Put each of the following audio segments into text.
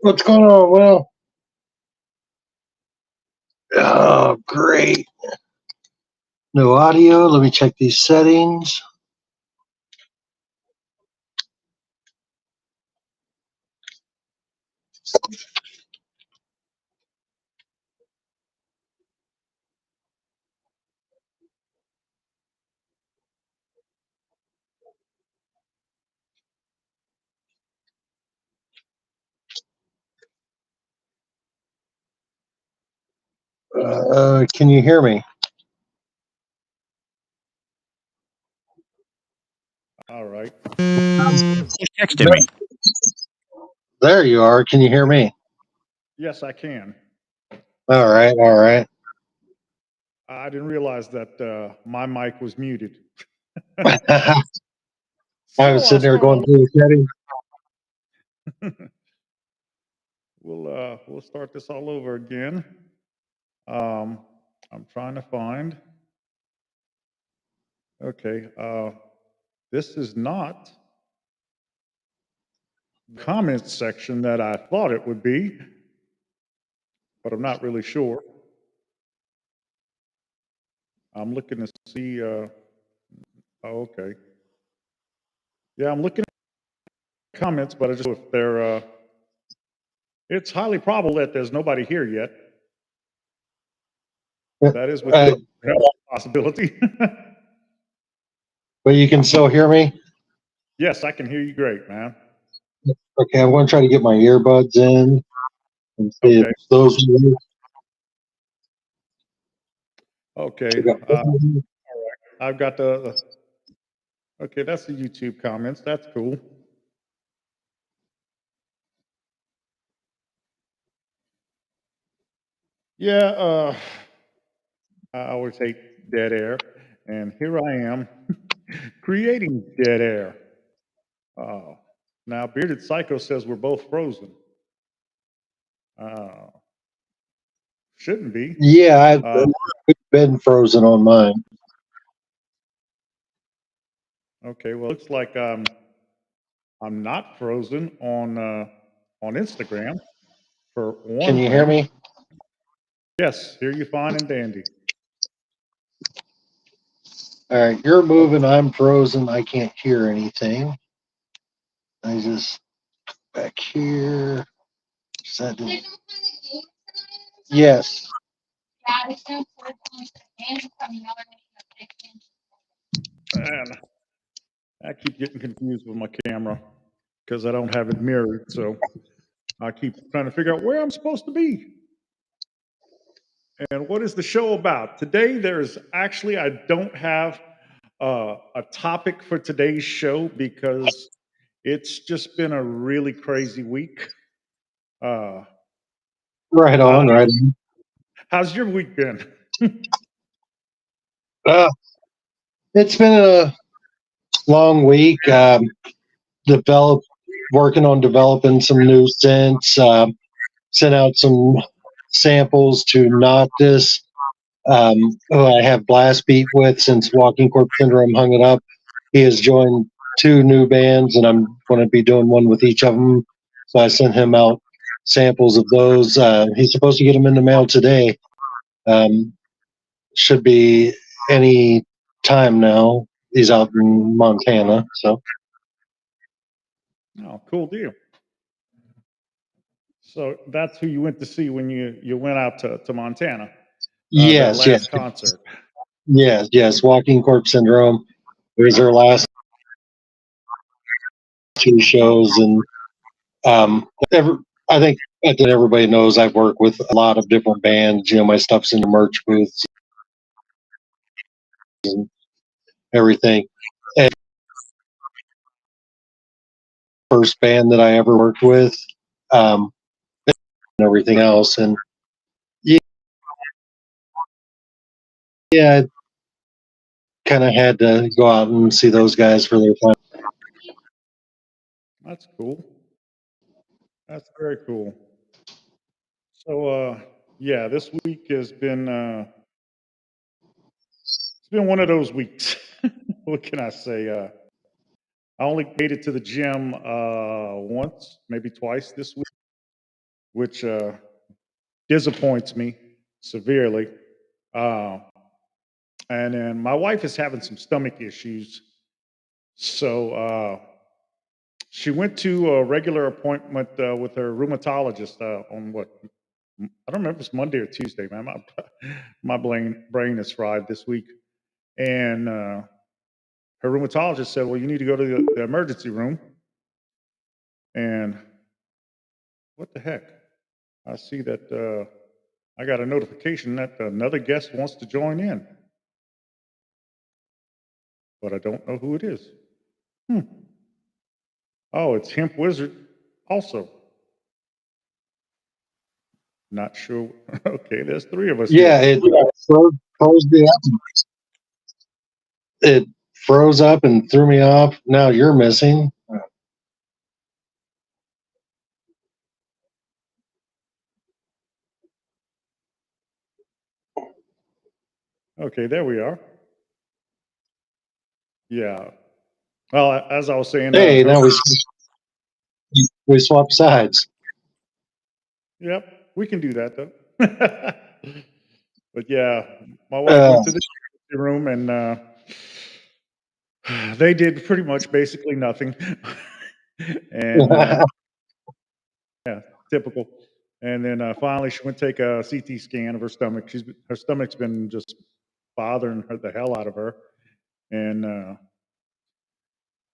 What's going on, Will? Oh, great. No audio. Let me check these settings. Can you hear me? All right. Who's texting me? There you are. Can you hear me? Yes, I can. All right. All right. I didn't realize that my mic was muted. I was So I'll sitting there start going all through the settings. over. We'll start this all over again. Um, I'm trying to find. Okay. This is not the comments section that I thought it would be, but I'm not really sure. I'm looking to see. Oh, okay. Yeah, I'm looking at comments, but I just know if they're. It's highly probable that there's nobody here yet. That is within Uh, the possibility. but you can still hear me? Yes, I can hear you great, man. Okay. I'm going to try to get my earbuds in and see if Okay, those. okay. I've got okay, that's the YouTube comments. That's cool. Yeah, I always hate dead air, and here I am creating dead air. Uh, Now, Bearded Psycho says we're both frozen. Uh, shouldn't be. Yeah, I've Uh, been frozen on mine. okay, well, looks like I'm not frozen on Instagram for Can one you hear thing. me? Yes, hear you fine and dandy. All right. You're moving. I'm frozen. I can't hear anything. I just back here. Is that the- Yes. And I keep getting confused with my camera because I don't have it mirrored. So I keep trying to figure out where I'm supposed to be and what is the show about. Today, there's actually, I don't have a topic for today's show because it's just been a really crazy week. Uh, Right how, on. Right on. how's your week been? Uh, it's been a long week. Develop working on developing some new scents. Sent out some samples to Noctis, who I have blast beat with since Walking Corpse Syndrome hung it up. He has joined two new bands, and I'm going to be doing one with each of them. So I sent him out samples of those. He's supposed to get them in the mail today. Um, should be any time now. He's out in Montana, so Oh, cool deal. So that's who you went to see when you went out to Montana, their yes, yes, last concert. yes, yes. Walking Corpse Syndrome. It was their last two shows, and every, I think everybody knows I've worked with a lot of different bands. You know, my stuff's in the merch booths and everything. And first band that I ever worked with, um, and everything else, and yeah, yeah, kind of had to go out and see those guys for their fun. That's cool. That's very cool. So yeah, this week has been it's been one of those weeks. What can I say? I only made it to the gym once, maybe twice this week. which disappoints me severely. Uh, and then my wife is having some stomach issues. So she went to a regular appointment with her rheumatologist on what? I don't remember if it's Monday or Tuesday, man. My brain is fried this week. And her rheumatologist said, well, you need to go to the emergency room. And what the heck? I see that I got a notification that another guest wants to join in, but I don't know who it is. Hmm. Oh, it's Hemp Wizard also. Not sure. Okay, there's three of us here. Yeah, it froze me up. It froze up and threw me off. Now you're missing. Okay, there we are. Yeah. Well, as I was saying, Hey, now we swap sides. yep, we can do that though. But yeah, my wife Uh, went to the room and they did pretty much basically nothing. And yeah, typical. And then finally, she went to take a CT scan of her stomach. Her stomach's been just bothering her the hell out of her. And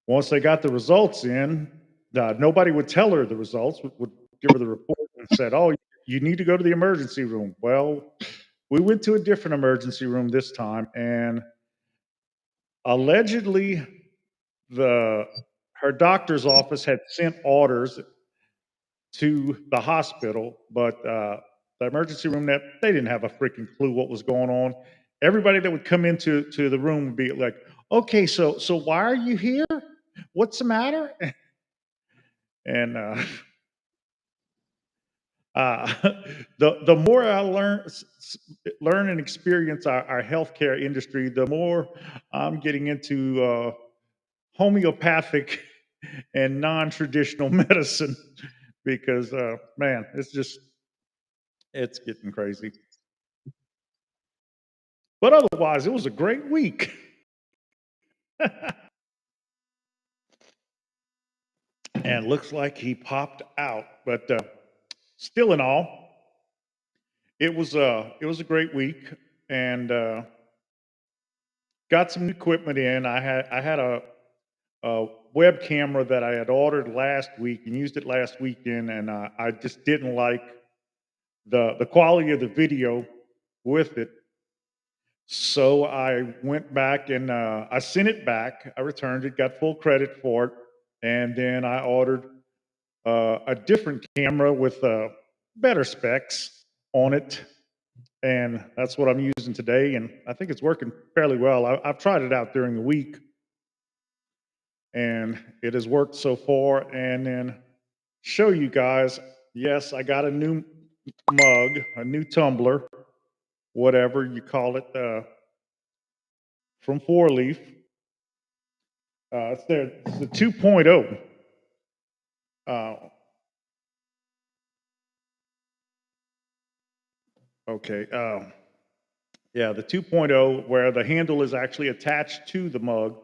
once they got the results in, nobody would tell her the results. Would give her the report and said, "Oh, you need to go to the emergency room." Well, we went to a different emergency room this time, and allegedly, the her doctor's office had sent orders to the hospital, but the emergency room, that they didn't have a freaking clue what was going on. Everybody that would come into the room would be like, "Okay, so why are you here? What's the matter?" And uh, the more I learn and experience our healthcare industry, the more I'm getting into homeopathic and non-traditional medicine because man, it's getting crazy. But otherwise, it was a great week. And looks like he popped out. But still, in all, it was a great week, and got some equipment in. I had a web camera that I had ordered last week and used it last weekend, and I just didn't like the quality of the video with it. So I went back and I sent it back. I returned it, got full credit for it, and then I ordered a different camera with better specs on it, and that's what I'm using today. And I think it's working fairly well. I've tried it out during the week, and it has worked so far. And then show you guys. Yes, I got a new mug, a new tumbler, whatever you call it, from Four Leaf. It's the 2.0. Uh, okay. Yeah, the 2.0, where the handle is actually attached to the mug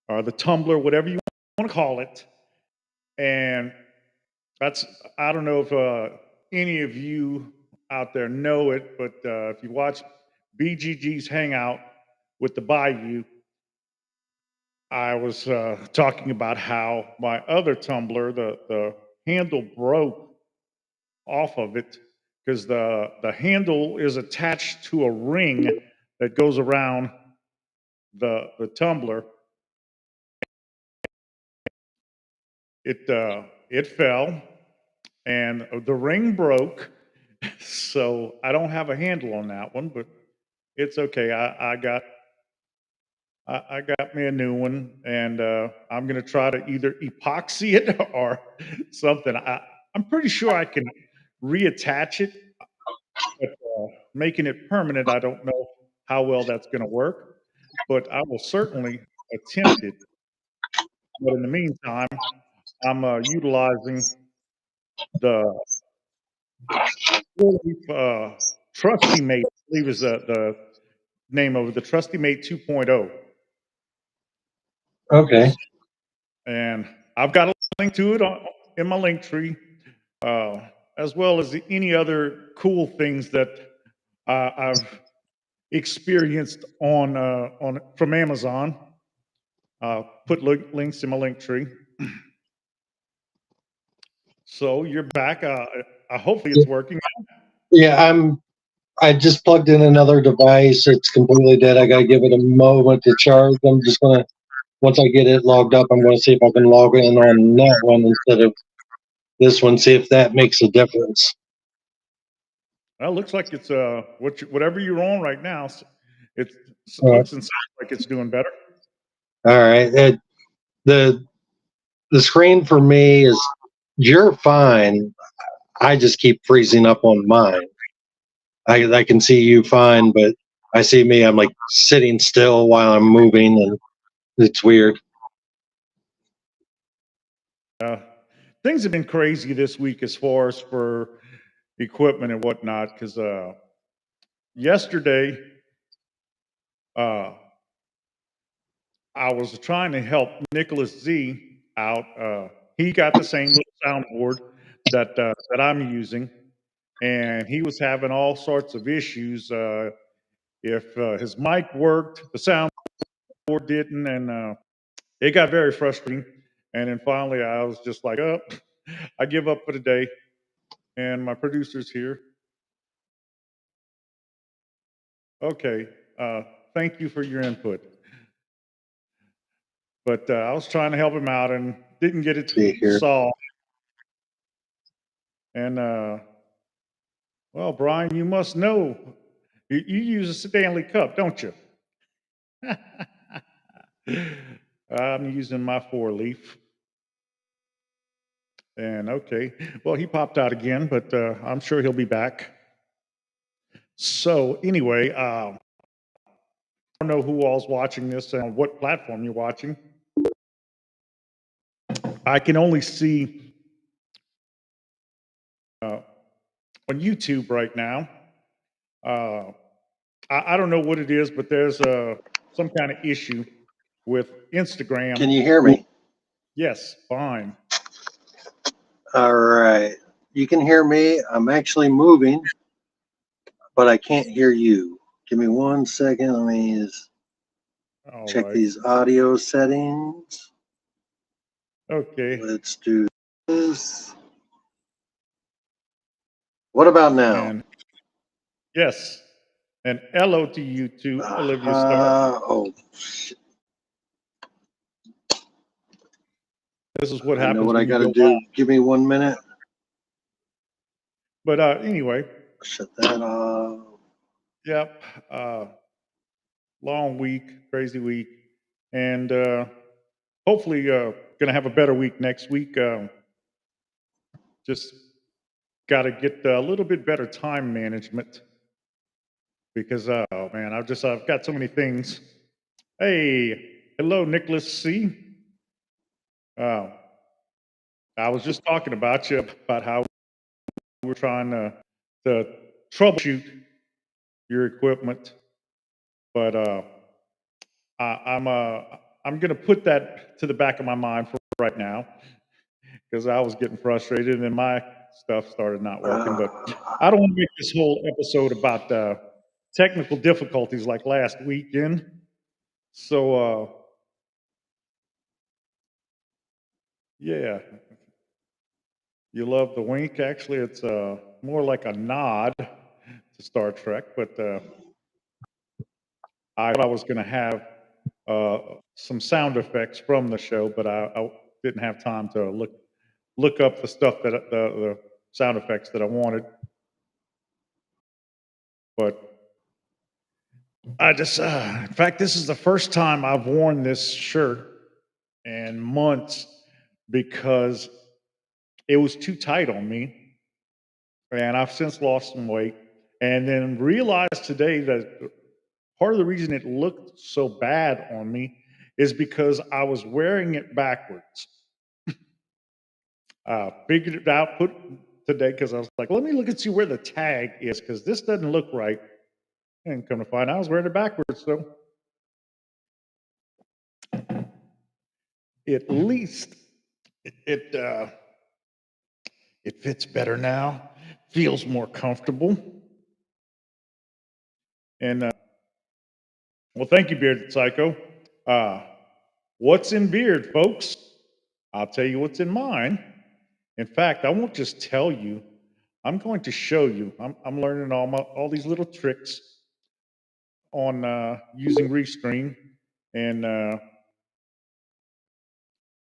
or the tumbler, whatever you want to call it. And that's, I don't know if any of you out there know it, but if you watch BGG's Hangout with the Bayou, I was talking about how my other tumbler, the handle broke off of it because the handle is attached to a ring that goes around the tumbler. It fell and the ring broke, so I don't have a handle on that one, but it's okay. I got me a new one, and I'm gonna try to either epoxy it or something. I'm pretty sure I can reattach it, but making it permanent, I don't know how well that's gonna work. But I will certainly attempt it. But in the meantime, I'm utilizing the uh, Trusty Mate, I believe is the name of it, the Trusty Mate 2.0. Okay. And I've got a link to it in my link tree, uh, as well as any other cool things that I've experienced on from Amazon. Put links in my link tree. So you're back. Hopefully it's working. Yeah, I just plugged in another device. It's completely dead. I gotta give it a moment to charge. I'm just gonna once I get it logged up, I'm gonna see if I can log in on that one instead of this one. See if that makes a difference. Well, it looks like it's whatever you're on right now. It Uh, looks and sounds like it's doing better. all right. The the screen for me is you're fine. I just keep freezing up on mine. I can see you fine, but I see me. I'm like sitting still while I'm moving, and it's weird. Uh, Things have been crazy this week as far as for equipment and whatnot. Because yesterday, uh, I was trying to help Nicholas Z out. He got the same little soundboard that I'm using, and he was having all sorts of issues. If his mic worked, the soundboard didn't, and it got very frustrating. And then finally, I was just like, "Oh, I give up for the day." And my producer's here. Okay, thank you for your input. But I was trying to help him out and didn't get it See here. solved. And well, Brian, you must know you use a Stanley Cup, don't you? I'm using my 4 leaf. And okay, well, he popped out again, but I'm sure he'll be back. So anyway, I don't know who all's watching this and on what platform you're watching. I can only see uh, on YouTube right now. Uh, I don't know what it is, but there's some kind of issue with Instagram. Can you hear me? Yes, fine. All right. You can hear me. I'm actually moving, but I can't hear you. Give me 1 second. Let me just All check right. these audio settings. Okay. Let's do this. What about now? And yes. And hello to you too, Olivia Starr. Oh, This is what I know happens what I when you got to go do. live. Give me 1 minute. But anyway, Shut that off. yep. Long week, crazy week, and hopefully gonna have a better week next week. Just got to get a little bit better time management because oh man, I've got so many things. Hey, hello, Nicholas C. Uh, I was just talking about you about how we're trying to troubleshoot your equipment, but I'm gonna put that to the back of my mind for right now because I was getting frustrated and my stuff started not working. But I don't want to make this whole episode about technical difficulties like last weekend. So yeah, you love the wink. Actually, it's more like a nod to Star Trek, but I thought I was going to have uh, some sound effects from the show, but I didn't have time to look up the stuff the sound effects that I wanted. But in fact, this is the first time I've worn this shirt in months because it was too tight on me, and I've since lost some weight. And then realized today that part of the reason it looked so bad on me is because I was wearing it backwards. Figured it out, today because I was like, let me look and see where the tag is because this doesn't look right. And come to find out, I was wearing it backwards. So at least it it fits better now, feels more comfortable. And well, thank you, Bearded Psycho. Uh, what's in beard, folks? I'll tell you what's in mine. In fact, I won't just tell you. I'm going to show you. I'm learning all these little tricks on using Restream, and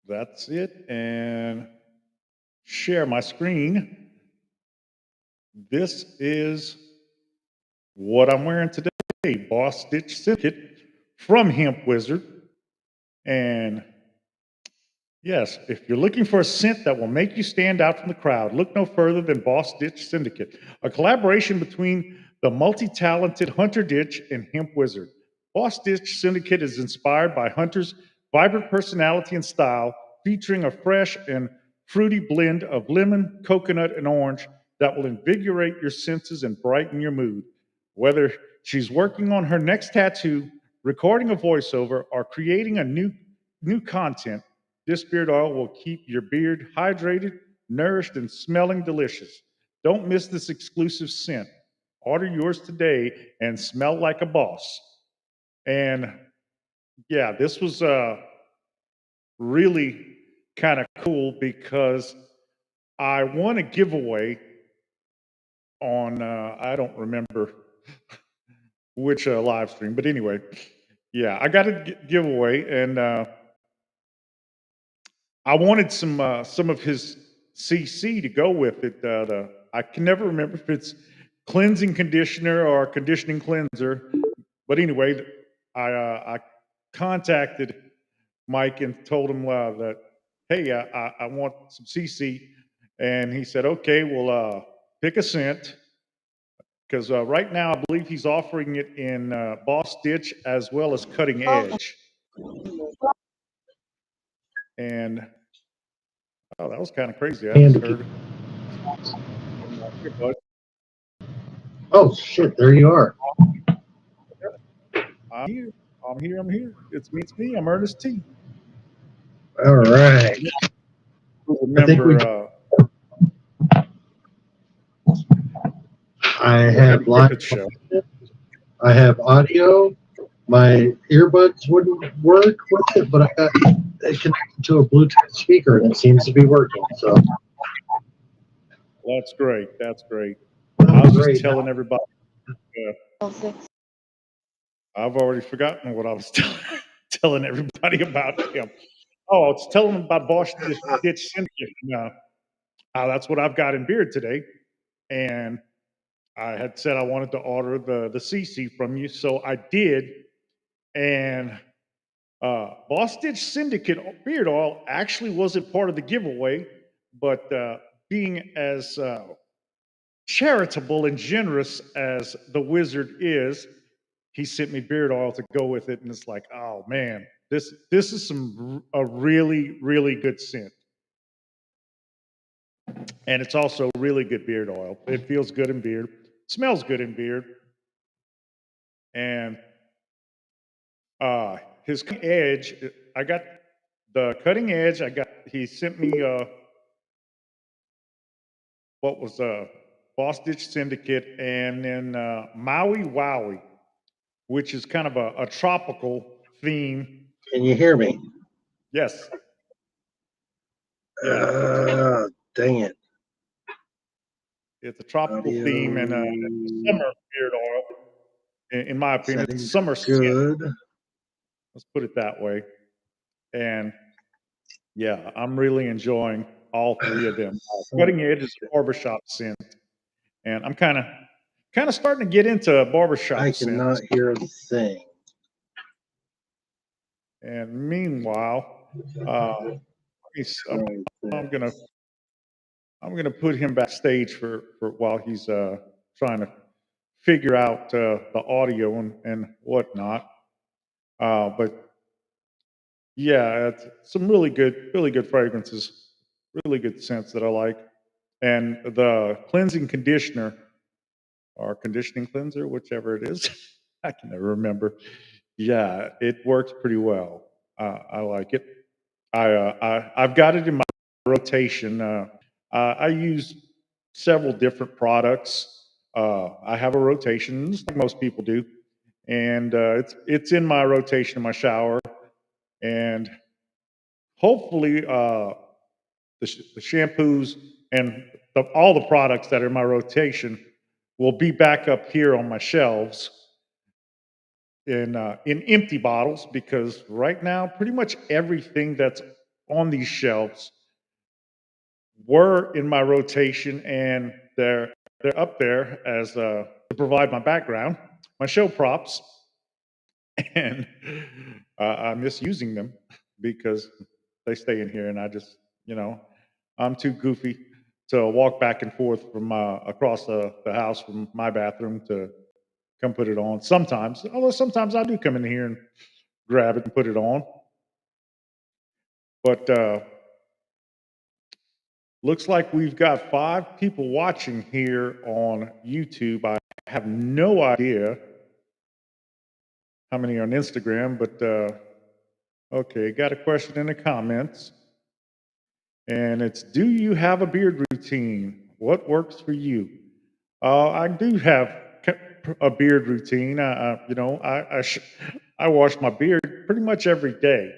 that's it. And share my screen. This is what I'm wearing today. Boss Stitch Syndicate from Hemp Wizard, and yes, if you're looking for a scent that will make you stand out from the crowd, look no further than Boss Ditch Syndicate, a collaboration between the multi-talented Hunter Ditch and Hemp Wizard. Boss Ditch Syndicate is inspired by Hunter's vibrant personality and style, featuring a fresh and fruity blend of lemon, coconut, and orange that will invigorate your senses and brighten your mood. Whether she's working on her next tattoo, recording a voiceover, or creating a new content, this beard oil will keep your beard hydrated, nourished, and smelling delicious. Don't miss this exclusive scent. Order yours today and smell like a boss. And yeah, this was really kind of cool because I won a giveaway on, I don't remember which live stream, but anyway, yeah, I got a giveaway and I wanted some of his CC to go with it. I can never remember if it's cleansing conditioner or conditioning cleanser, but anyway, I contacted Mike and told him that hey, I want some CC, and he said okay, well pick a scent because right now I believe he's offering it in Boss Stitch as well as Cutting Edge, and oh, that was kind of crazy. I just heard. Here, bud. Oh shit! There you are. I'm here. I'm here. I'm here. It's me. I'm Ernest T. All right. I think we. Remember, I the have live. Griffith show. I have audio. My earbuds wouldn't work with it, but I got it connected to a Bluetooth speaker, and it seems to be working. So That's great. That's great. I was just great. telling everybody. I've already forgotten what I was telling everybody about him. Oh, I was telling them about Bosch Ditch Syndicate. That's what I've got in beard today. And I had said I wanted to order the CC from you, so I did. And Boss Ditch Syndicate beard oil actually wasn't part of the giveaway, but being as charitable and generous as the wizard is, he sent me beard oil to go with it, and it's like, oh man, this is a really good scent, and it's also really good beard oil. It feels good in beard, smells good in beard, and his cutting edge. I got the cutting edge. He sent me what was Boss Ditch Syndicate, and then Maui Wowie, which is kind of a tropical theme. Can you hear me? Yes. Yeah. Dang it. It's a tropical Audio. theme and it's a summer beard oil. In my opinion, it's a summer good. scent. Let's put it that way. And yeah, I'm really enjoying all three of them. Cutting Edge is a barbershop scent, and I'm kind of starting to get into barbershop I scents. cannot hear a thing. And meanwhile, I'm gonna put him backstage for while he's trying to figure out the audio and whatnot. But yeah, it's some really good fragrances, really good scents that I like. And the cleansing conditioner or conditioning cleanser, whichever it is, I can never remember. Yeah, it works pretty well. I like it. I've got it in my rotation. I use several different products. I have a rotation, just like most people do, and it's in my rotation in my shower. And hopefully, the shampoos and all the products that are in my rotation will be back up here on my shelves in empty bottles because right now, pretty much everything that's on these shelves were in my rotation, and they're up there as to provide my background, my show props, and I miss using them because they stay in here, and I just I'm too goofy to walk back and forth from across the house from my bathroom to come put it on. Sometimes, although sometimes I do come in here and grab it and put it on, but looks like we've got 5 people watching here on YouTube. I have no idea how many are on Instagram, but okay, got a question in the comments. And it's, do you have a beard routine? What works for you? I do have a beard routine. I wash my beard pretty much every day.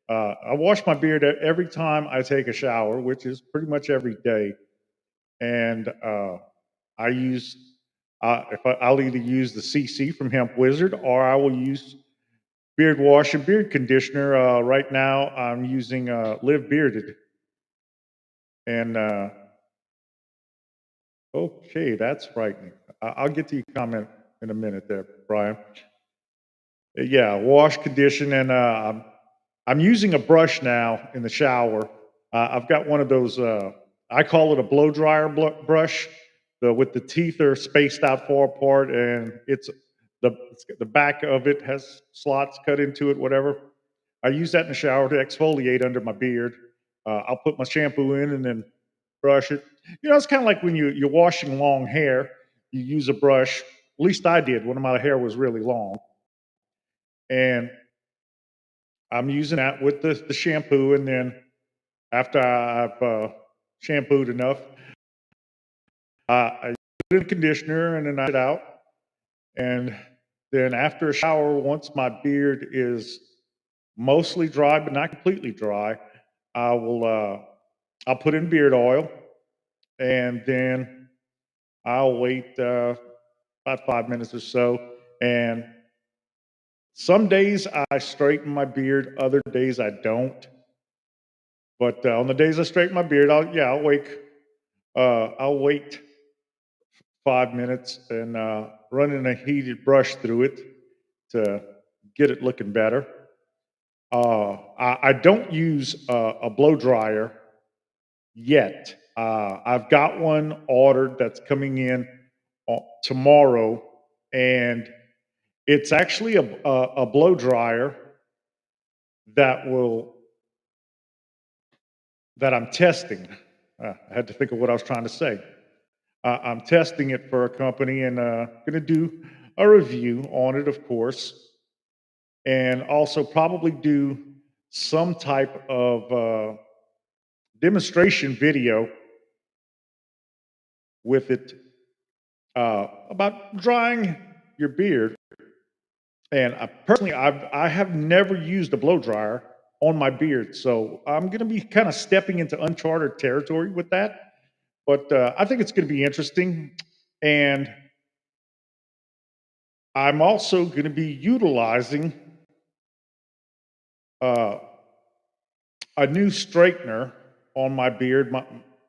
I wash my beard every time I take a shower, which is pretty much every day. And I use I'll either use the CC from Hemp Wizard or I will use beard wash and beard conditioner. Right now, I'm using Live Bearded. And okay, that's frightening. I'll get to your comment in a minute there, Brian. Yeah, wash, condition, and I'm using a brush now in the shower. I've got one of those. I call it a blow dryer brush. With the teeth are spaced out far apart, and the back of it has slots cut into it. Whatever. I use that in the shower to exfoliate under my beard. I'll put my shampoo in and then brush it. It's kind of like when you're washing long hair. You use a brush. At least I did when my hair was really long, and I'm using that with the shampoo, and then after I've shampooed enough, I put in conditioner and then I it out. And then after a shower, once my beard is mostly dry but not completely dry, I will I'll put in beard oil, and then I'll wait about 5 minutes or so. And some days I straighten my beard, other days I don't. But on the days I straighten my beard, I'll wait 5 minutes and running a heated brush through it to get it looking better. I don't use a blow dryer yet. I've got one ordered that's coming in tomorrow, and it's actually a blow dryer that will that I'm testing. I had to think of what I was trying to say. I'm testing it for a company and going to do a review on it, of course, and also probably do some type of demonstration video with it about drying your beard. And personally, I have never used a blow dryer on my beard, so I'm going to be kind of stepping into uncharted territory with that. But I think it's going to be interesting, and I'm also going to be utilizing uh, a new straightener on my beard.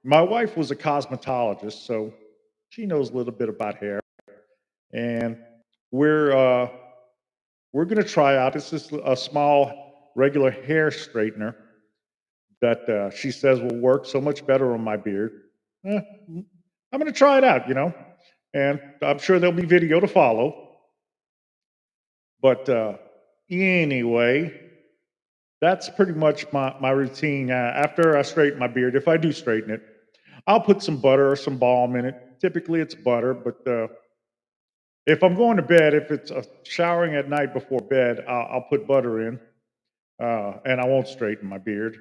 My wife was a cosmetologist, so she knows a little bit about hair, and we're uh, we're going to try out. This is a small regular hair straightener that she says will work so much better on my beard. Eh, I'm going to try it out, and I'm sure there'll be video to follow. But anyway, that's pretty much my routine. After I straighten my beard, if I do straighten it, I'll put some butter or some balm in it. Typically, it's butter, but if I'm going to bed, if it's showering at night before bed, I'll put butter in, and I won't straighten my beard.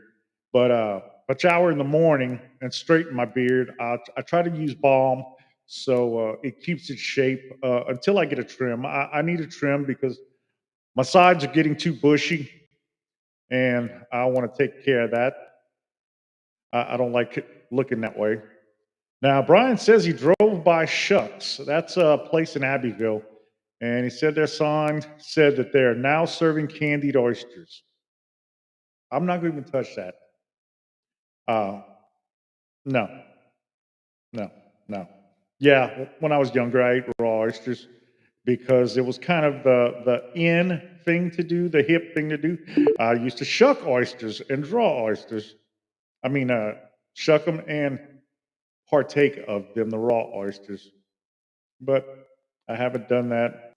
But if I shower in the morning and straighten my beard, I try to use balm so it keeps its shape until I get a trim. I need a trim because my sides are getting too bushy, and I want to take care of that. I don't like it looking that way. Now, Brian says he drove by Shucks. That's a place in Abbeville. And he said their sign said that they are now serving candied oysters. I'm not going to even touch that. Uh, no, no, no. Yeah, when I was younger, I ate raw oysters because it was kind of the in thing to do, the hip thing to do. I used to shuck oysters and draw oysters. I mean, shuck them and partake of them, the raw oysters. But I haven't done that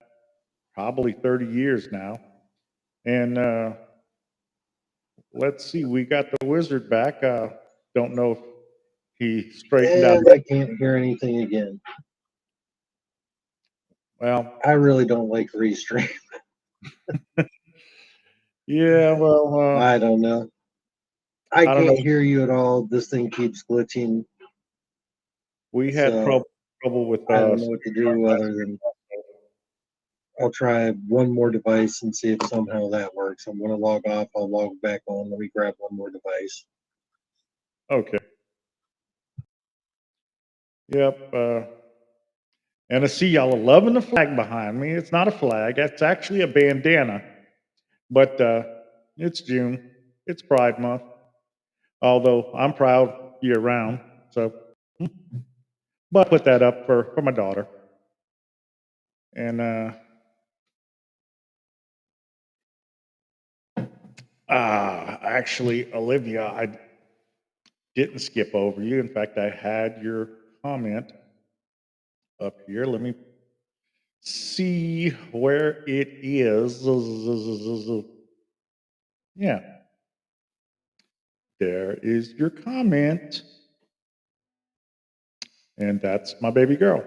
probably 30 years now. And let's see, we got the wizard back. Don't know if he straightened out. And I can't hear anything again. Well, I really don't like restream. yeah, well, I don't know. I I don't know. can't hear you at all. This thing keeps glitching. We had So trouble with I don't know what to do other than I'll try one more device and see if somehow that works. I'm going to log off. I'll log back on. Let me grab one more device. Okay. Yep. And I see y'all are loving the flag behind me. It's not a flag. It's actually a bandana. But it's June. It's Pride Month. Although I'm proud year round. So, but I put that up for my daughter. And actually, Olivia, I didn't skip over you. In fact, I had your comment up here. Let me see where it is. Yeah, there is your comment. And that's my baby girl.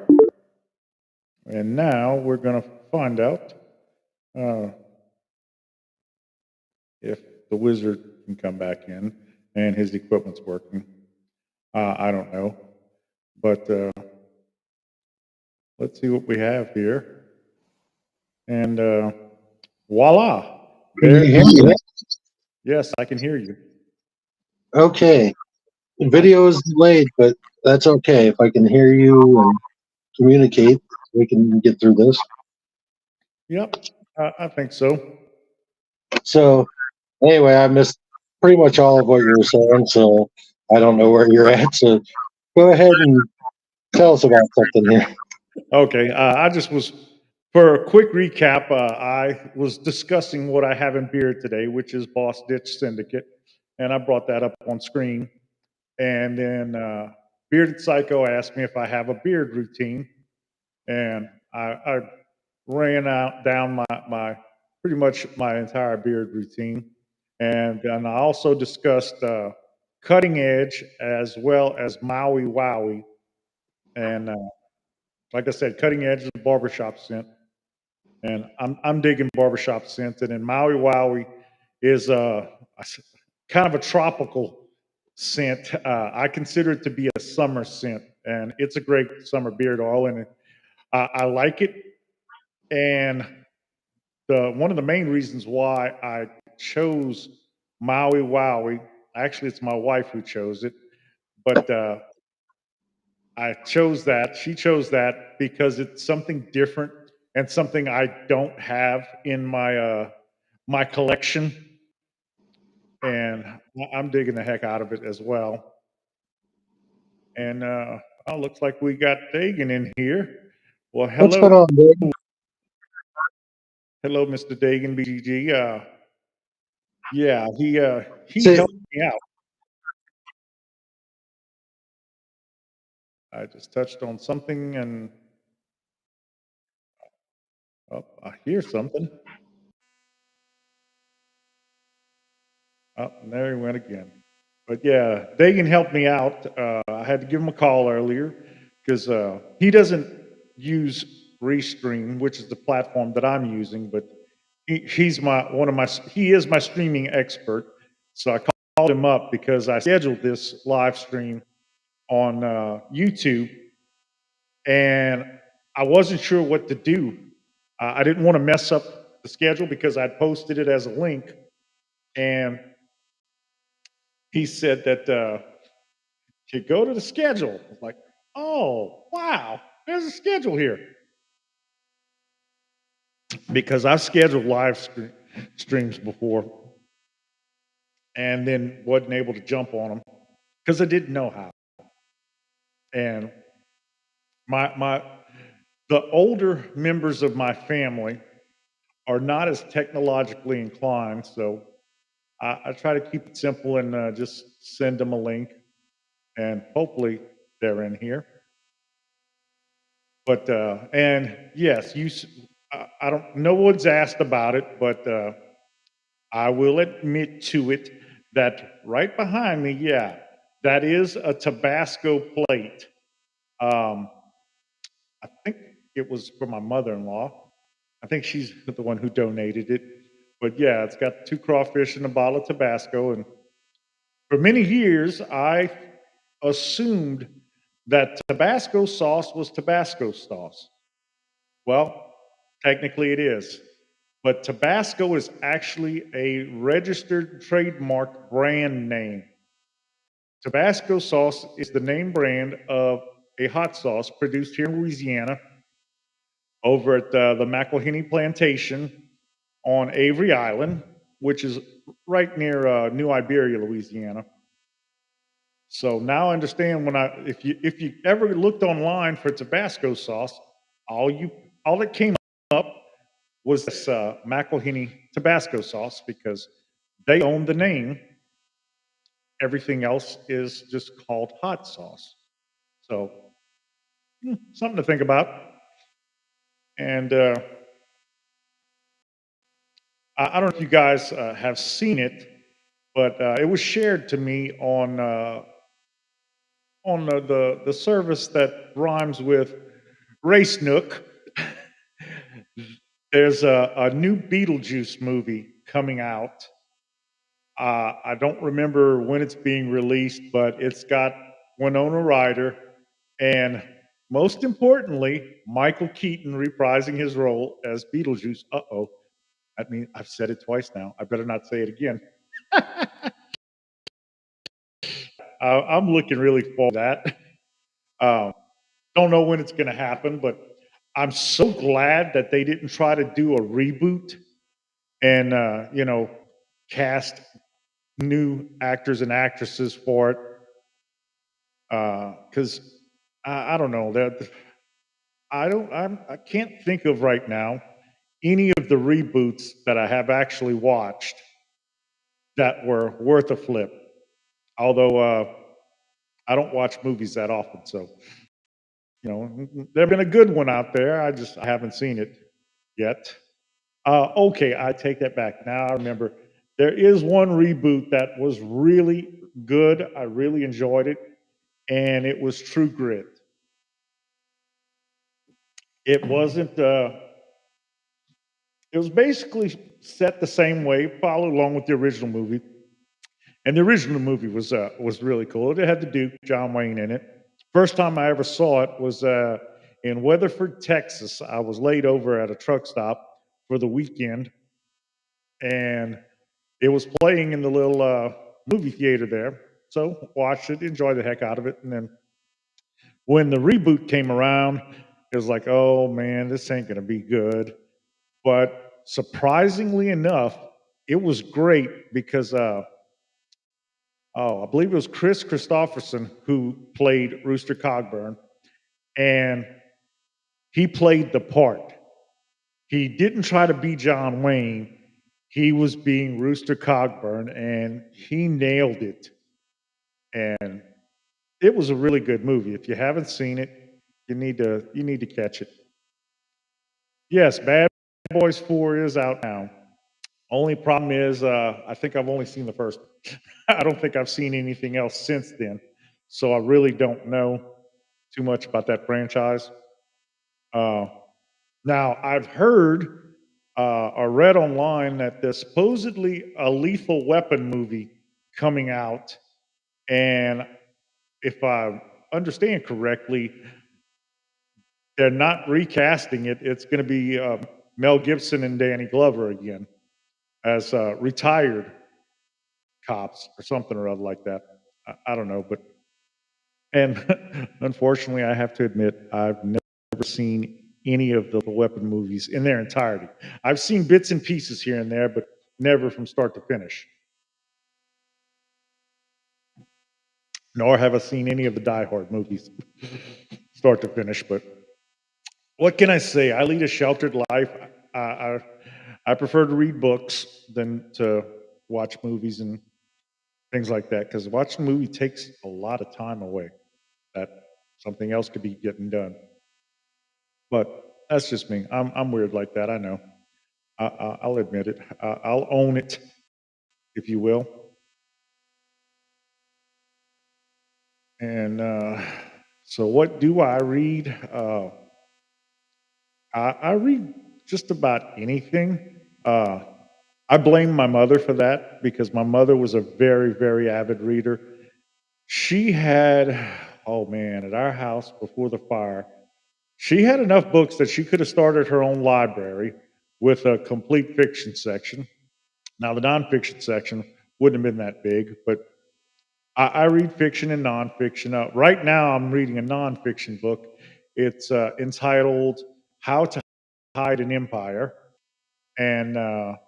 And now we're going to find out uh, if the wizard can come back in and his equipment's working. I don't know. But let's see what we have here. And voila. Can There. you hear me? Yes, I can hear you. Okay. The I, video is delayed, but that's okay. If I can hear you and communicate, we can get through this. yep, I think so. So, anyway, I missed pretty much all of what you were saying, so I don't know where you're at. So, go ahead and tell us about something here. Okay, I just was, for a quick recap, I was discussing what I have in beer today, which is Boss Ditch Syndicate. And I brought that up on screen. And then Bearded Psycho asked me if I have a beard routine. And I ran out down my pretty much my entire beard routine. And then I also discussed cutting edge as well as Maui Wowie. And like I said, cutting edge is barbershop scent. And I'm digging barbershop scent. And then Maui Wowie is kind of a tropical scent. I consider it to be a summer scent, and it's a great summer beard oil, and I like it. And the one of the main reasons why I chose Maui Wowie, actually, it's my wife who chose it, but I chose that. She chose that because it's something different and something I don't have in my collection, and I'm digging the heck out of it as well. And oh, looks like we got Dagan in here. Well, What's hello, going on, Dave? hello, Mr. Dagan BGG. Yeah, he See, helped me out. I just touched on something, and oh, I hear something. Oh, and there he went again. But yeah, Dagan helped me out. I had to give him a call earlier because he doesn't use Restream, which is the platform that I'm using, but he's he is my streaming expert. So I called him up because I scheduled this live stream on YouTube, and I wasn't sure what to do. I didn't want to mess up the schedule because I'd posted it as a link, and he said that you go to the schedule. I was like, oh wow, there's a schedule here because I've scheduled streams before, and then wasn't able to jump on them because I didn't know how. And my the older members of my family are not as technologically inclined, so I try to keep it simple and just send them a link, and hopefully they're in here. But and yes, I don't. No one's asked about it, but I will admit to it that right behind me, yeah, that is a Tabasco plate. Um, I think it was for my mother-in-law. I think she's the one who donated it. But yeah, it's got two crawfish and a bottle of Tabasco. And for many years, I assumed that Tabasco sauce was Tabasco sauce. Well, technically it is. But Tabasco is actually a registered trademark brand name. Tabasco sauce is the name brand of a hot sauce produced here in Louisiana over at the McElhenney Plantation on Avery Island, which is right near New Iberia, Louisiana. So now I understand when if you ever looked online for Tabasco sauce, all that came up was this McElhenney Tabasco sauce because they own the name. Everything else is just called hot sauce. So something to think about. And I don't know if you guys have seen it, but it was shared to me on the service that rhymes with Race Nook. There's a new Beetlejuice movie coming out. I don't remember when it's being released, but it's got Winona Ryder and most importantly, Michael Keaton reprising his role as Beetlejuice. Uh-oh. I mean, I've said it twice now. I better not say it again. I'm looking really forward to that. Don't know when it's going to happen, but I'm so glad that they didn't try to do a reboot and, cast new actors and actresses for it. Because I don't know that I can't think of right now any of the reboots that I have actually watched that were worth a flip. Although I don't watch movies that often, so there's been a good one out there. I haven't seen it yet. Okay, I take that back. Now I remember there is one reboot that was really good. I really enjoyed it, and it was True Grit. It wasn't. It was basically set the same way, followed along with the original movie. And the original movie was really cool. It had the Duke, John Wayne, in it. First time I ever saw it was in Weatherford, Texas. I was laid over at a truck stop for the weekend, and it was playing in the little movie theater there. So watched it, enjoyed the heck out of it, and then when the reboot came around, it was like, oh man, this ain't gonna be good. But surprisingly enough, it was great because I believe it was Chris Christopherson who played Rooster Cogburn, and he played the part. He didn't try to be John Wayne. He was being Rooster Cogburn, and he nailed it. And it was a really good movie. If you haven't seen it, you need to catch it. Yes, Bad Boys 4 is out now. Only problem is, I think I've only seen the first. I don't think I've seen anything else since then. So I really don't know too much about that franchise. Uh, Now, I've heard or read online that there's supposedly a Lethal Weapon movie coming out. And if I understand correctly, they're not recasting it. It's going to be Mel Gibson and Danny Glover again as retired cops or something or other like that. I don't know, but and unfortunately, I have to admit I've never seen any of the weapon movies in their entirety. I've seen bits and pieces here and there, but never from start to finish. Nor have I seen any of the Die Hard movies, start to finish. But what can I say? I lead a sheltered life. I, I, I prefer to read books than to watch movies and things like that because watching a movie takes a lot of time away that something else could be getting done. But that's just me. I'm weird like that. I know. I'll admit it. I'll own it, if you will. And so, what do I read? I read just about anything. I blame my mother for that because my mother was a very, very avid reader. She had, oh man, at our house before the fire, she had enough books that she could have started her own library with a complete fiction section. Now, the nonfiction section wouldn't have been that big, but I read fiction and nonfiction. Right now, I'm reading a nonfiction book. It's entitled How to Hide an Empire. And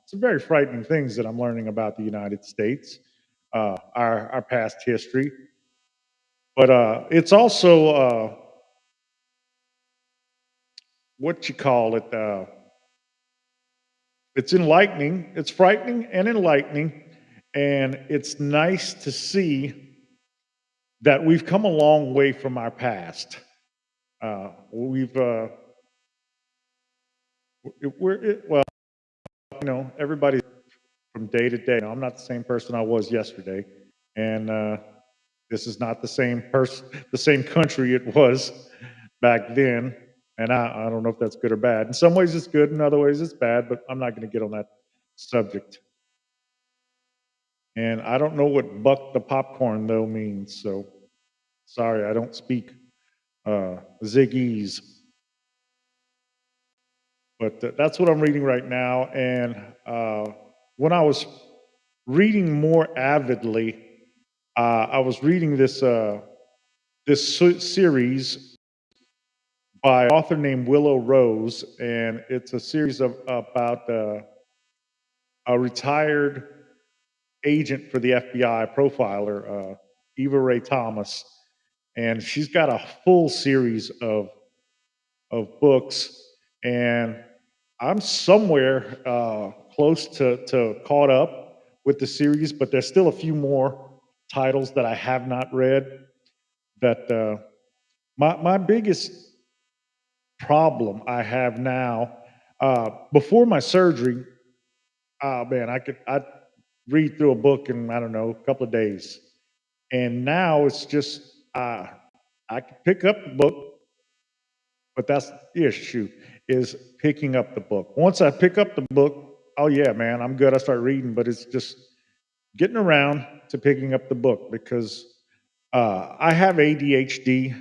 some very frightening things that I'm learning about the United States, our past history. But it's also what you call it. It's enlightening. It's frightening and enlightening, and it's nice to see that we've come a long way from our past. We've well, everybody from day to day. Now, I'm not the same person I was yesterday, and this is not the same person, the same country it was back then. And I don't know if that's good or bad. In some ways, it's good. In other ways, it's bad. But I'm not going to get on that subject. And I don't know what "buck the popcorn" though means. So sorry, I don't speak Ziggy's. But that's what I'm reading right now. And when I was reading more avidly, I was reading this series by an author named Willow Rose, and it's a series about a retired agent for the FBI profiler, Eva Ray Thomas, and she's got a full series of books, and I'm somewhere close to caught up with the series, but there's still a few more titles that I have not read. That my biggest problem I have now, before my surgery, oh man, I'd read through a book in I don't know a couple of days, and now it's just I can pick up the book, but that's the issue is picking up the book. Once I pick up the book, oh yeah, man, I'm good. I start reading, but it's just getting around to picking up the book because I have ADHD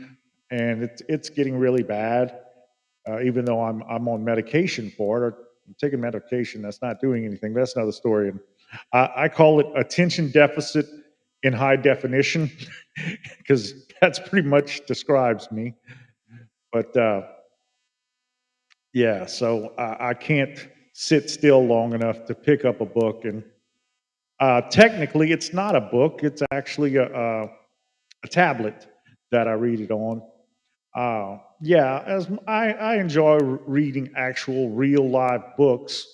and it's getting really bad. Even though I'm on medication for it, or I'm taking medication that's not doing anything. That's another story, and I call it attention deficit in high definition because that's pretty much describes me. But yeah, so I can't sit still long enough to pick up a book, and technically, it's not a book. It's actually a tablet that I read it on. Yeah, I enjoy reading actual real live books,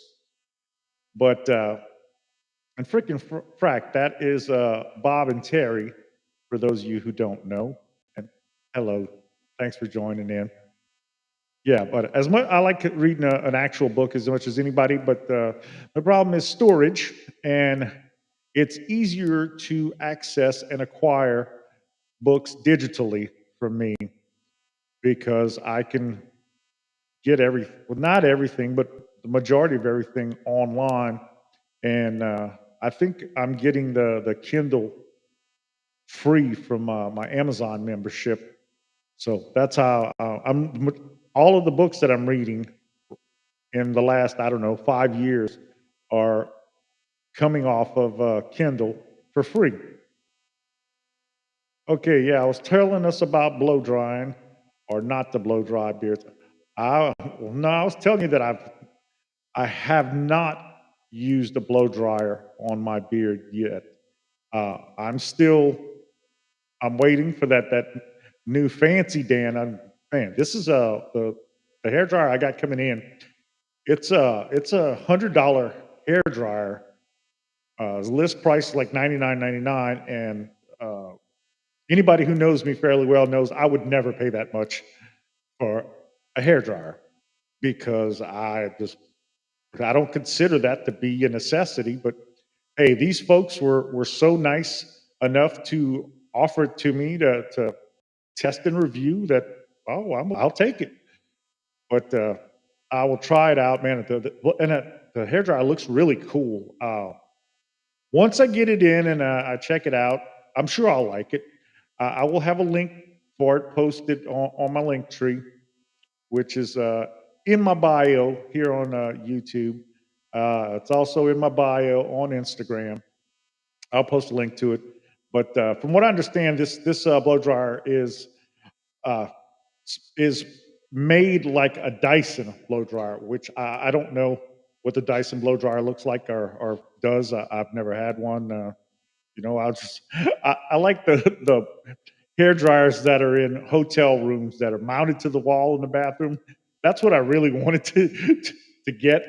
but and freaking frack, that is Bob and Terry. For those of you who don't know, and hello, thanks for joining in. Yeah, but as much I like reading an actual book as much as anybody, but the problem is storage, and it's easier to access and acquire books digitally from me because I can get well, not everything, but the majority of everything online. And I think I'm getting the Kindle free from my Amazon membership. So that's how all of the books that I'm reading in the last, I don't know, 5 years are coming off of Kindle for free. Okay, yeah, I was telling us about blow drying or not to blow dry beards. Well, no, I was telling you that I have not used a blow dryer on my beard yet. I'm still I'm waiting for that new fancy Dan. Man, this is the hair dryer I got coming in. It's a $100 hair dryer. List price is like 99.99, and uh, anybody who knows me fairly well knows I would never pay that much for a hair dryer because I don't consider that to be a necessity. But hey, these folks were so nice enough to offer it to me to test and review that. Oh, I'll take it. But I will try it out, man. The hair dryer looks really cool. Once I get it in and I check it out, I'm sure I'll like it. I will have a link for it posted on my link tree, which is in my bio here on YouTube. It's also in my bio on Instagram. I'll post a link to it. But from what I understand, this blow dryer uh, is made like a Dyson blow dryer, which I don't know what the Dyson blow dryer looks like or does. I've never had one. I'll just I like the hair dryers that are in hotel rooms that are mounted to the wall in the bathroom. That's what I really wanted to get.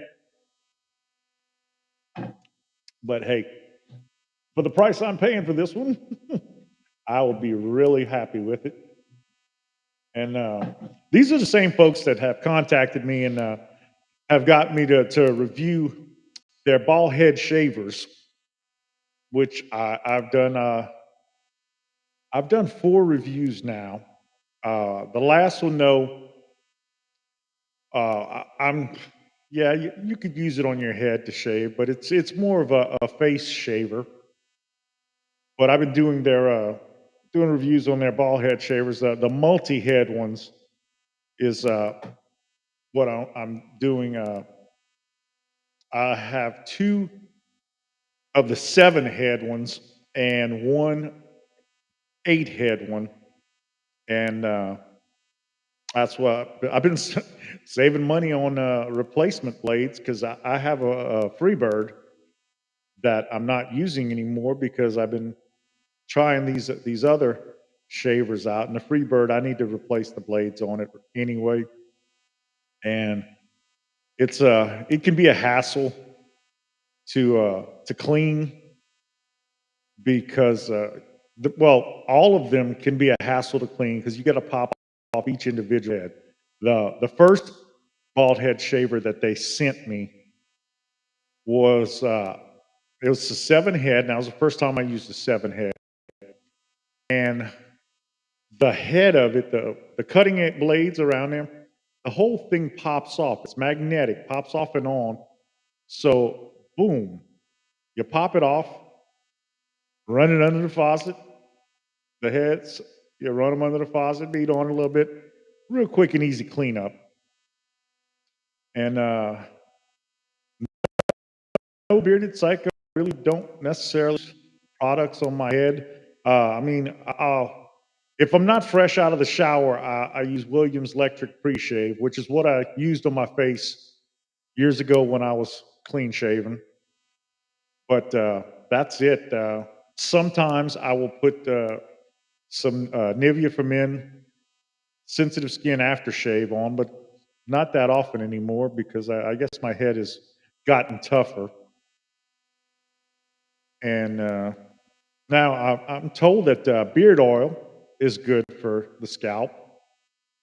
But hey, for the price I'm paying for this one, I will be really happy with it. And these are the same folks that have contacted me and have got me to review their ball head shavers, which I've done. I've done 4 reviews now. The last one, though, I'm yeah, you could use it on your head to shave, but it's more of a face shaver. But I've been doing reviews on their ball head shavers. The multi head ones is what I'm doing. I have two of the 7 head ones and one 8 head one, and that's what I've been saving money on replacement blades because I have a Freebird that I'm not using anymore because I've been trying these other shavers out, and the Freebird I need to replace the blades on it anyway, and it can be a hassle to clean because all of them can be a hassle to clean because you got to pop off each individual head. The first bald head shaver that they sent me was it was a 7 head, and that was the first time I used a 7 head. And the head of it, the cutting edge blades around there, the whole thing pops off. It's magnetic, pops off and on. So boom, you pop it off, run it under the faucet. The heads, you run them under the faucet, beat on a little bit, real quick and easy cleanup. And no, bearded psycho really don't necessarily use products on my head. I mean, if I'm not fresh out of the shower, I use Williams Electric Pre-Shave, which is what I used on my face years ago when I was clean shaven. But that's it. Sometimes I will put some Nivea for Men sensitive skin aftershave on, but not that often anymore because I guess my head has gotten tougher. And now I'm told that beard oil is good for the scalp.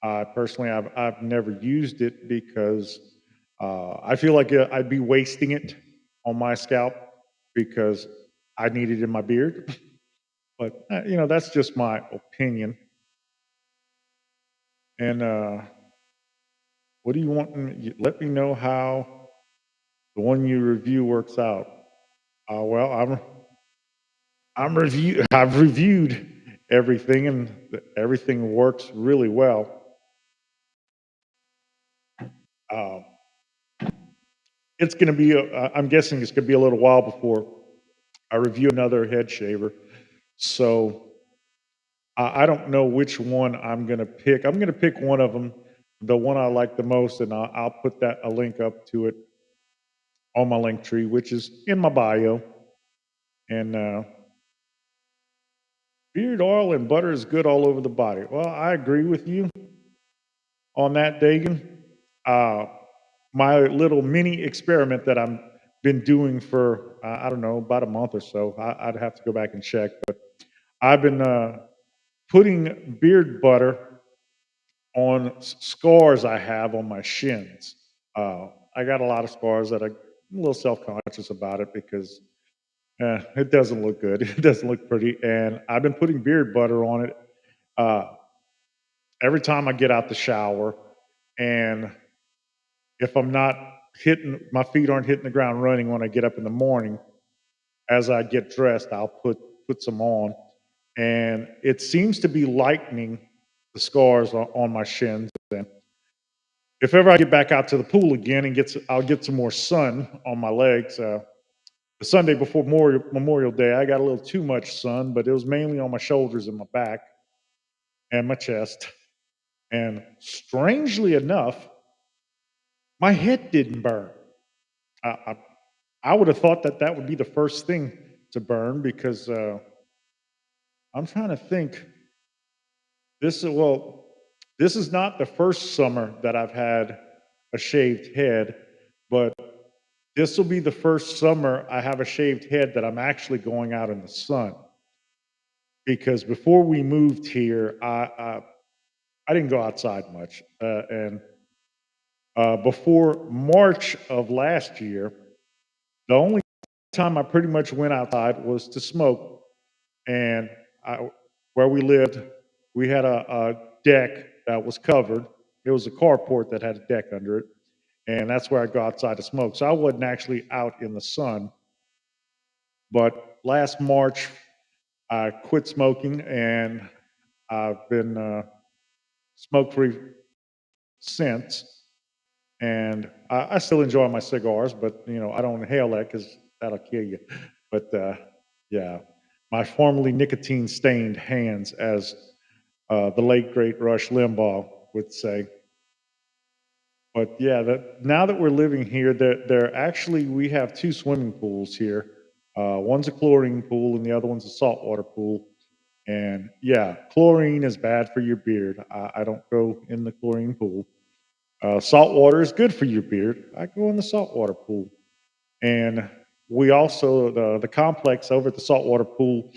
Personally, I've never used it because I feel like I'd be wasting it on my scalp because I need it in my beard. But that's just my opinion. And what do you want? Let me know how the one you review works out. Well, I'm review. I've reviewed everything, and everything works really well. Um, it's going to be. I'm guessing it's going to be a little while before I review another head shaver. So I don't know which one I'm going to pick. I'm going to pick one of them, the one I like the most, and I'll put that a link up to it on my link tree, which is in my bio. And beard oil and butter is good all over the body. Well, I agree with you on that, Dagan. Uh, my little mini experiment that I've been doing for, I don't know, about a month or so, I'd have to go back and check, but I've been putting beard butter on scars I have on my shins. I got a lot of scars that I'm a little self conscious about it because it doesn't look good. It doesn't look pretty. And I've been putting beard butter on it uh, every time I get out the shower. And if I'm not hitting, my feet aren't hitting the ground running when I get up in the morning, as I get dressed, I'll put some on. And it seems to be lightening the scars on my shins. And if ever I get back out to the pool again and I'll get some more sun on my legs. The Sunday before Memorial Day, I got a little too much sun, but it was mainly on my shoulders and my back and my chest. And strangely enough, my head didn't burn. I, I, I would have thought that that would be the first thing to burn because I'm trying to think. Well, this is not the first summer that I've had a shaved head, but this will be the first summer I have a shaved head that I'm actually going out in the sun. Because before we moved here, I didn't go outside much, and before March of last year, the only time I pretty much went outside was to smoke. And where we lived, we had a deck that was covered. It was a carport that had a deck under it, and that's where I go outside to smoke. So I wasn't actually out in the sun. But last March, I quit smoking, and I've been smoke free since. And I still enjoy my cigars, but I don't inhale that because that'll kill you. But yeah, my formerly nicotine stained hands, as the late great Rush Limbaugh would say. But yeah, now that we're living here, there actually we have two swimming pools here. One's a chlorine pool, and the other one's a saltwater pool. And yeah, chlorine is bad for your beard. I don't go in the chlorine pool. Salt water is good for your beard. I go in the saltwater pool. And we also, the complex over at the saltwater pool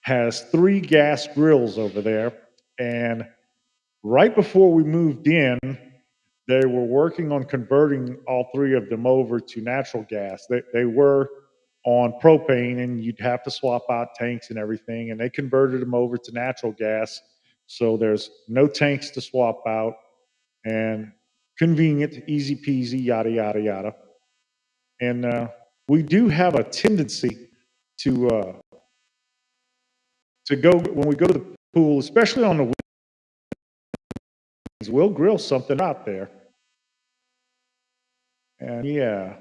has three gas grills over there. And right before we moved in, they were working on converting all three of them over to natural gas. They were on propane, and you'd have to swap out tanks and everything. And they converted them over to natural gas. So there's no tanks to swap out, and convenient, easy peasy, yada, yada, yada. And we do have a tendency to go when we go to the pool, especially on the weekends. We'll grill something out there, and yeah,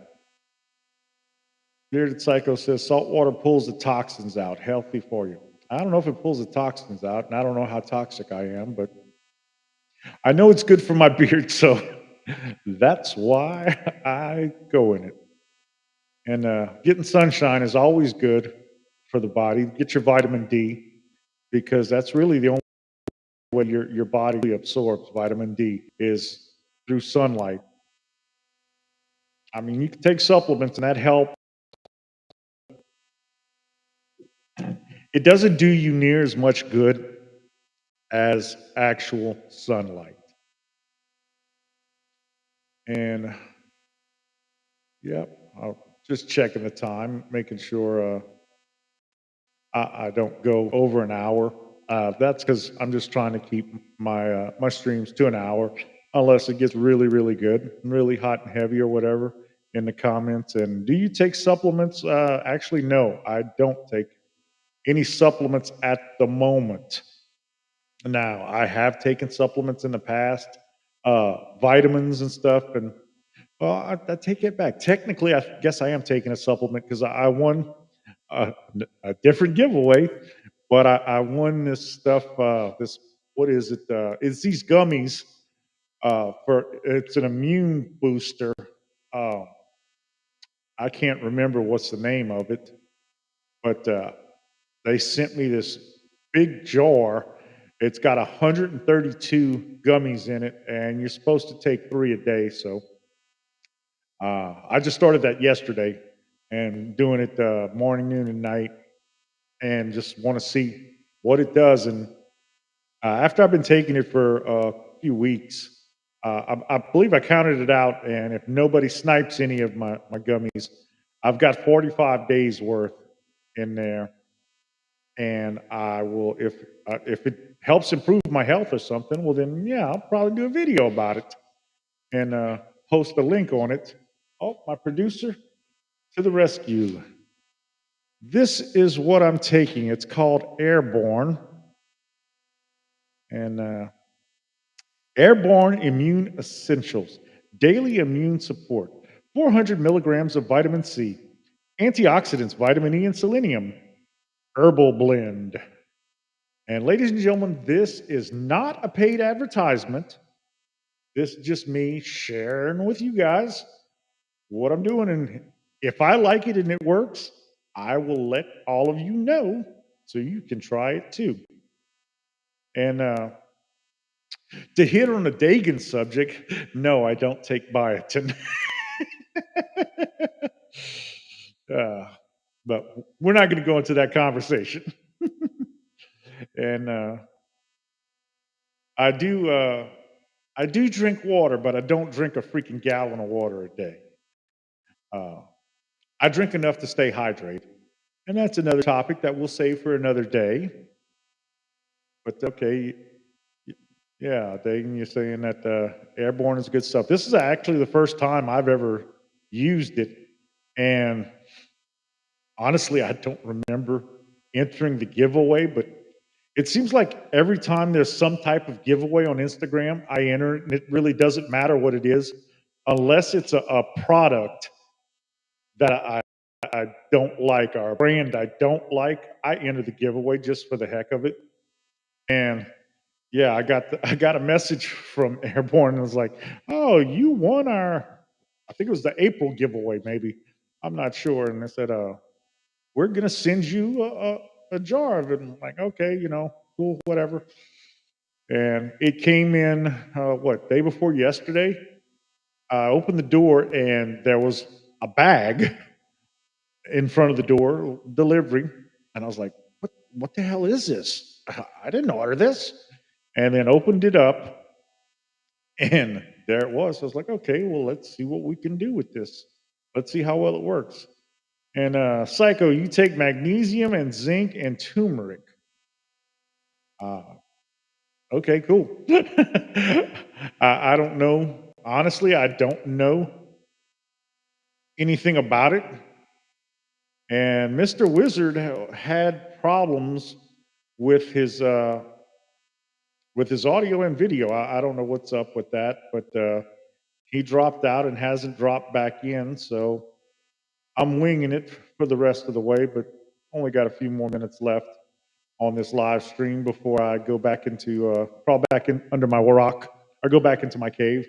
Bearded Psycho says saltwater pulls the toxins out, healthy for you. I don't know if it pulls the toxins out, and I don't know how toxic I am, but I know it's good for my beard, so that's why I go in it. And getting sunshine is always good for the body. Get your vitamin D because that's really the only way your body absorbs vitamin D is through sunlight. I mean, you can take supplements and that helps. It doesn't do you near as much good as actual sunlight. And yep, I'm just checking the time, making sure I don't go over an hour. That's because I'm just trying to keep my streams to an hour, unless it gets really, really good, really hot and heavy or whatever in the comments. And do you take supplements? Actually, no, I don't take any supplements at the moment. Now, I have taken supplements in the past, vitamins and stuff, and well, I take it back. Technically, I guess I am taking a supplement because I won a different giveaway, but I won this stuff. This what is it? It's these gummies for it's an immune booster. Uh, I can't remember what's the name of it, but they sent me this big jar. It's got 132 gummies in it, and you're supposed to take 3 a day. So I just started that yesterday and doing it morning, noon, and night, and just want to see what it does. And after I've been taking it for a few weeks, I believe I counted it out, and if nobody snipes any of my gummies, I've got 45 days worth in there, and I will if it helps improve my health or something, well then yeah, I'll probably do a video about it and post a link on it. Oh, my producer to the rescue. This is what I'm taking. It's called Airborne, and Airborne Immune Essentials, daily immune support, 400 milligrams of vitamin C, antioxidants, vitamin E, and selenium, herbal blend. And ladies and gentlemen, this is not a paid advertisement. This is just me sharing with you guys what I'm doing. And if I like it and it works, I will let all of you know so you can try it too. And to hit on a Dagon subject, no, I don't take biotin. uh, but we're not going to go into that conversation. And I do. I do drink water, but I don't drink a freaking gallon of water a day. Uh, I drink enough to stay hydrated. And that's another topic that we'll save for another day. But okay, yeah, Dagan, you're saying that airborne is good stuff. This is actually the first time I've ever used it. And honestly, I don't remember entering the giveaway, but it seems like every time there's some type of giveaway on Instagram, I enter it, and it really doesn't matter what it is, unless it's a product that I don't like or a brand I don't like. I enter the giveaway just for the heck of it. And yeah, I got a message from Airborne and it was like, "Oh, you won our, I think it was the April giveaway, maybe. I'm not sure." And they said, "We're gonna send you a jar of it." And I'm like, okay, cool, whatever. And it came in what, day before yesterday. I opened the door and there was a bag in front of the door, delivery, and I was like, "What the hell is this? I didn't order this." And then opened it up, and there it was. I was like, "Okay, well, let's see what we can do with this. Let's see how well it works." And Psycho, you take magnesium and zinc and turmeric. Uh, okay, cool. I don't know. Honestly, I don't know anything about it. And Mr. Wizard had problems with his audio and video. I don't know what's up with that, but he dropped out and hasn't dropped back in. So I'm winging it for the rest of the way, but only got a few more minutes left on this live stream before I go back into crawl back in under my rock or go back into my cave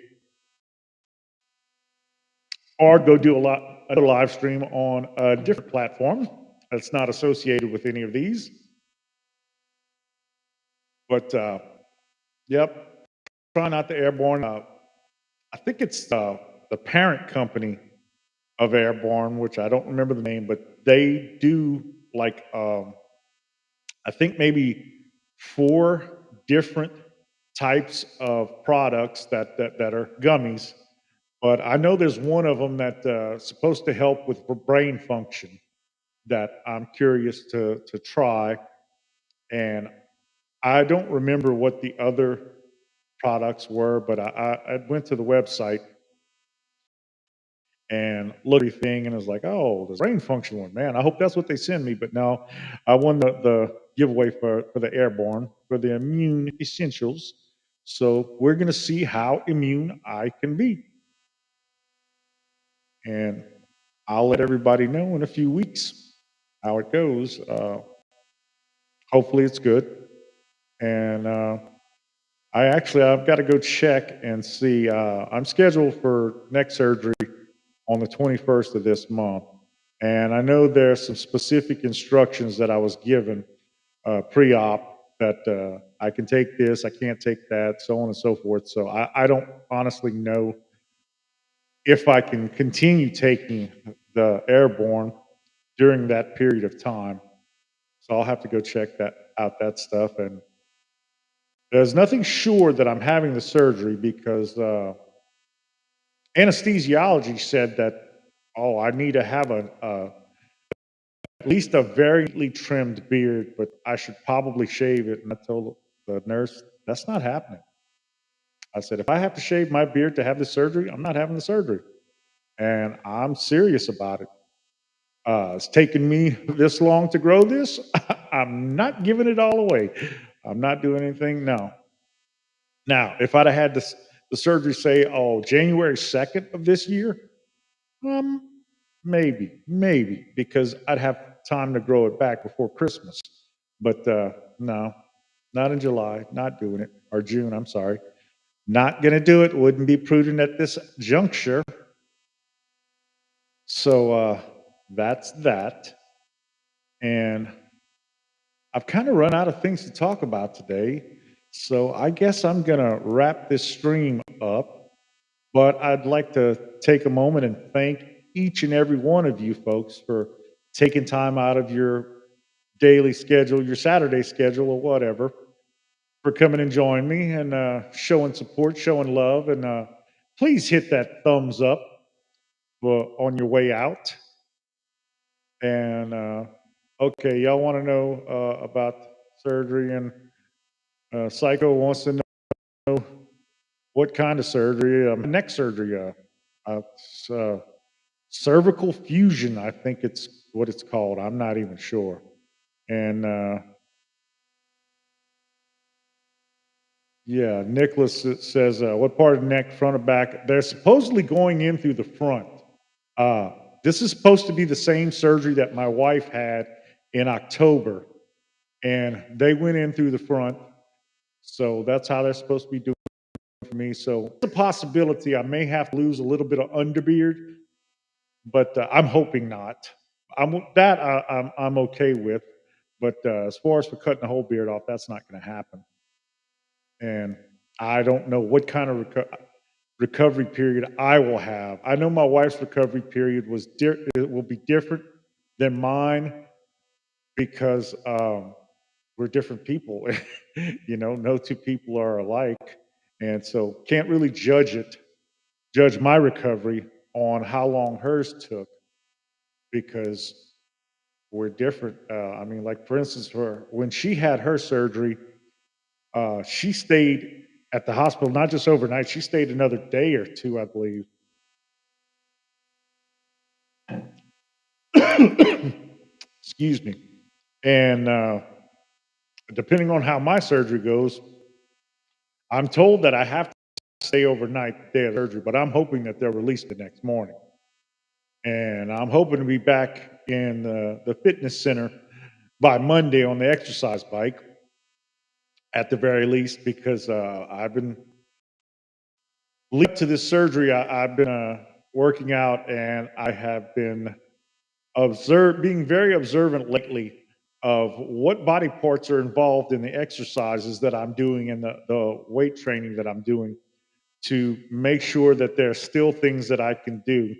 or go do a live stream on a different platform that's not associated with any of these. But yep, try not to airborne. I think it's the parent company of Airborne, which I don't remember the name, but they do like I think maybe 4 different types of products that are gummies But I know there's one of them that supposed to help with brain function that I'm curious to try. And I don't remember what the other products were, but I went to the website and looked at everything and was like, oh, the brain function one, man. I hope that's what they send me. But no, I won the giveaway for the airborne for the immune essentials. So we're gonna see how immune I can be. And I'll let everybody know in a few weeks how it goes. Hopefully it's good. And I've got to go check and see. I'm scheduled for neck surgery on the 21st of this month. And I know there's some specific instructions that I was given pre-op that I can take this, I can't take that, so on and so forth. So I don't honestly know if I can continue taking the airborne during that period of time. So I'll have to go check that out, that stuff. And there's nothing sure that I'm having the surgery because anesthesiology said that, oh, I need to have at least a very neatly trimmed beard, but I should probably shave it. And I told the nurse, that's not happening. I said, if I have to shave my beard to have the surgery, I'm not having the surgery. And I'm serious about it. It's taken me this long to grow this. I'm not giving it all away. I'm not doing anything. No. Now, if I'd have had the surgery say, oh, January 2nd of this year, maybe, because I'd have time to grow it back before Christmas. But no, not in July, not doing it, or June, I'm sorry. Not going to do it. Wouldn't be prudent at this juncture. So that's that. And I've kind of run out of things to talk about today. So I guess I'm going to wrap this stream up. But I'd like to take a moment and thank each and every one of you folks for taking time out of your daily schedule, your Saturday schedule, or whatever, for coming and joining me and showing support, showing love. And please hit that thumbs up on your way out. And okay, y'all want to know about surgery, and Psycho wants to know what kind of surgery. Neck surgery. It's, cervical fusion, I think it's what it's called. I'm not even sure. And yeah, Nicholas says, what part of the neck, front or back? They're supposedly going in through the front. Uh, this is supposed to be the same surgery that my wife had in October, and they went in through the front. So that's how they're supposed to be doing for me. So it's a possibility I may have to lose a little bit of underbeard, but I'm hoping not. I'm okay with, but as far as for cutting the whole beard off, that's not going to happen. And I don't know what kind of recovery period I will have. I know my wife's recovery period it will be different than mine because we're different people. No two people are alike, and so can't really judge my recovery on how long hers took because we're different. I mean, like for instance, for when she had her surgery, she stayed at the hospital not just overnight. She stayed another day or two, I believe. Excuse me. And depending on how my surgery goes, I'm told that I have to stay overnight the day of surgery, but I'm hoping that they'll release the next morning. And I'm hoping to be back in the fitness center by Monday on the exercise bike at the very least, because I've been leading to this surgery. I've been working out, and I have been being very observant lately of what body parts are involved in the exercises that I'm doing and the weight training that I'm doing to make sure that there's still things that I can do,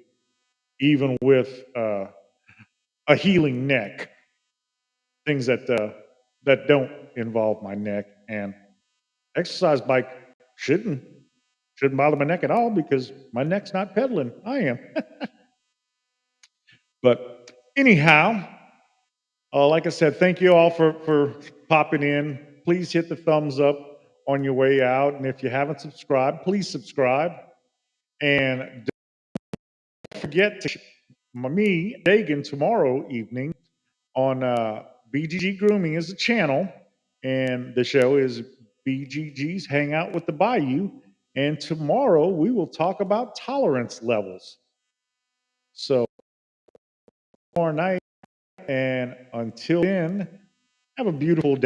even with a healing neck, things that don't involve my neck. And exercise bike shouldn't shouldn't bother my neck at all because my neck's not pedaling. I am. But anyhow, like I said, thank you all for popping in. Please hit the thumbs up on your way out. And if you haven't subscribed, please subscribe. And don't forget to me, Dagan, tomorrow evening on BGG Grooming is a channel. And the show is BGG's Hangout with the Bayou. And tomorrow we will talk about tolerance levels. So, tomorrow night. And until then, have a beautiful day.